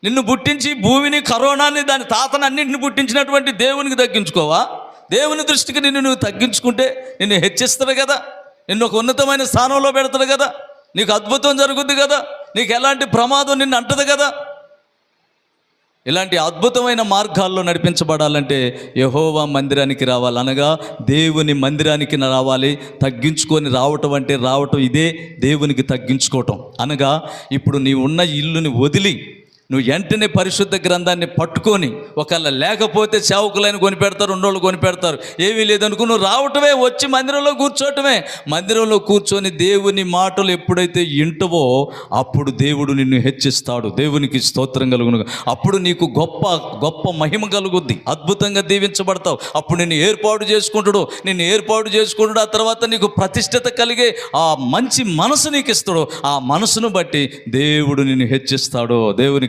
నిన్ను పుట్టించి భూమిని, కరోనాని, దాని తాతను అన్నింటిని పుట్టించినటువంటి దేవునికి తగ్గించుకోవా? దేవుని దృష్టికి నిన్ను నువ్వు తగ్గించుకుంటే నిన్ను హెచ్చిస్తాడు కదా, నిన్ను ఒక ఉన్నతమైన స్థానంలో పెడతాడు కదా, నీకు అద్భుతం జరుగుద్ది కదా, నీకు ఎలాంటి ప్రమాదం నిన్ను అంటదు కదా. ఇలాంటి అద్భుతమైన మార్గాల్లో నడిపించబడాలంటే యెహోవా మందిరానికి రావాలి, అనగా దేవుని మందిరానికి రావాలి. తగ్గించుకొని రావటం అంటే రావటం ఇదే దేవునికి తగ్గించుకోవటం. అనగా ఇప్పుడు నీ ఉన్న ఇల్లుని వదిలి నువ్వు వెంటనే పరిశుద్ధ గ్రంథాన్ని పట్టుకొని, ఒకవేళ లేకపోతే సేవకులైన కొనిపెడతారు, ఉన్నోళ్ళు కొనిపెడతారు, ఏమీ లేదనుకో, నువ్వు రావటమే, వచ్చి మందిరంలో కూర్చోవటమే. మందిరంలో కూర్చొని దేవుని మాటలు ఎప్పుడైతే వింటవో అప్పుడు దేవుడు నిన్ను హెచ్చిస్తాడు. దేవునికి స్తోత్రం కలుగును. అప్పుడు నీకు గొప్ప గొప్ప మహిమ కలుగుద్ది, అద్భుతంగా దీవించబడతావు. అప్పుడు నిన్ను ఏర్పాటు చేసుకుంటాడు. ఆ తర్వాత నీకు ప్రతిష్టత కలిగే ఆ మంచి మనసు నీకు ఇస్తాడు. ఆ మనసును బట్టి దేవుడు నిన్ను హెచ్చిస్తాడు. దేవునికి